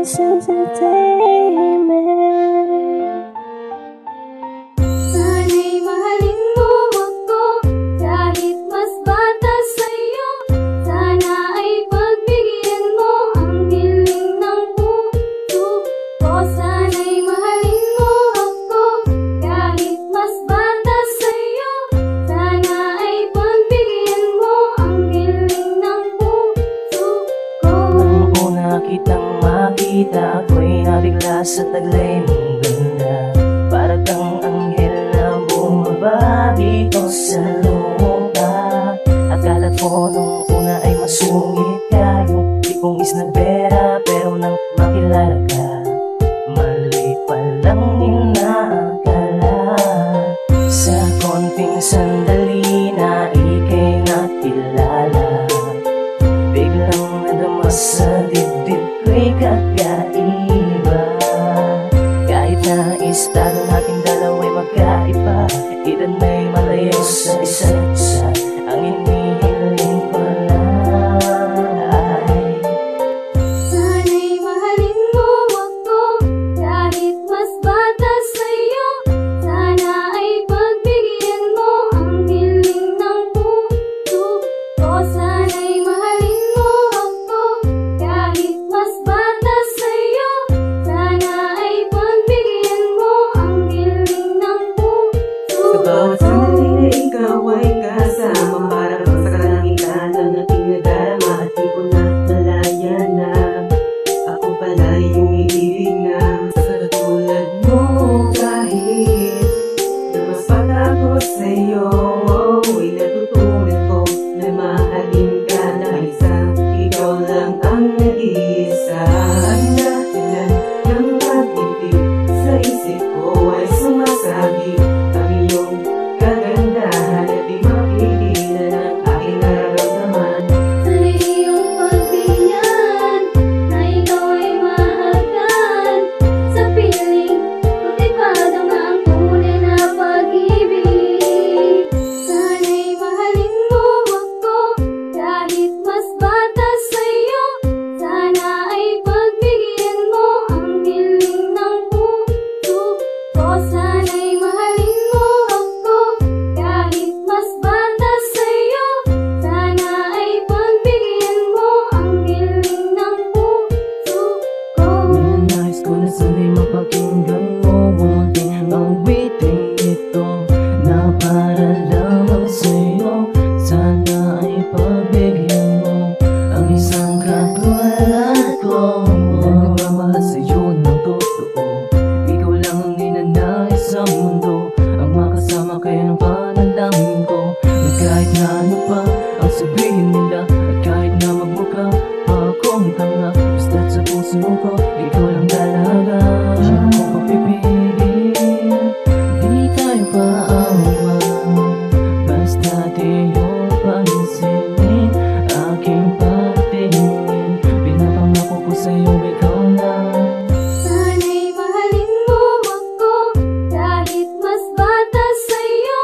Voice Entertainment. Sana'y mahalin mo ako kahit mas bata sa'yo. Sana ay pagbigyan mo ang hiling ng puso ko. Sana'y mahalin mo ako kahit mas bata sa'yo. Sana ay pagbigyan mo ang hiling ng puso ko. Nung una kitang makita, ako'y nabigla sa taglay mong ganda. Para kang anghel na bumaba dito sa lupa. Akala ko nung una ay masungit ka, yung tipong isnabera. Pero nang makilala ka, mali palang inaakala. Sa konting sandali na ika'y nakilala, biglang nadama sa dibdib ko'y kakaiba. Kahit na estado nating dalawa'y magkaiba, edad may malayo sa isa't isa. Ang inihiling ko lang ay Sana'y mahalin mo ako kahit mas bata sa'yo. Sana ay pagbigyan mo ang hiling ng puso ko. Sana'y mahalin mo ako kahit mas bata sa'yo. Sana ay pagbigyan mo ang hiling ng puso Sa ko. bawat sandali na ikaw ay kasama, para bang sa kalangitan ang aking nadarama. At di ko na malaya na ako pala yung iibig na sa tulad mo. Kahit na mas bata ako sa'yo, ay natutunan ko na mahalin ka na isa. Ikaw lang ang nag-iisa. Ang dahilan ng pag-ibig sa isip ko ay sumasagi. Ang iyong kagandahan at di mapigilan ang aking nararamdaman. Sa iyong pagbigyan na ikaw ay mahagan, sa piling matipad ang ang tunay na pag-ibig. Sana'y mahalin mo ako kahit mas bata sa'yo. Sana ay pagbigyan mo ang hiling ng puso ko. Sana'y mahalin mo ako kahit mas bata sa'yo. Sana ay pagbigyan mo ang hiling ng puso ko. Nais ko na sana'y mapakinggan mo munting awiting ito na para lamang sa'yo. Sana ay pagbigyan mo ang isang katulad ko na nagmamahal sa'yo ng totoo. Ikaw lang ang ninanais sa mundo, ang makasama kayo ng panalangin ko. Na kahit na ano pa ang sabihin nila, at kahit na magmukha pa akong tanga, basta't sa puso ko ikaw lang talaga. Di ko papipigil, di tayo paawan, basta't iyong pansinin aking pagtingin. Pinapangako ko sa'yo ikaw lang. Sana'y mahalin mo ako kahit mas bata sa'yo.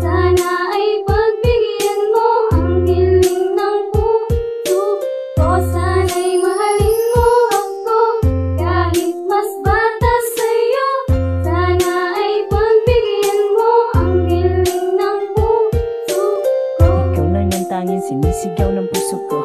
Sana ay pagbigyan mo ang hiling ng puso ko. Sana'y mahalin mo ako kahit mas bata sa'yo. Sana ay pagbigyan mo ang hiling ng puso ko. Ikaw lang ang tanging sinisigaw ng puso ko.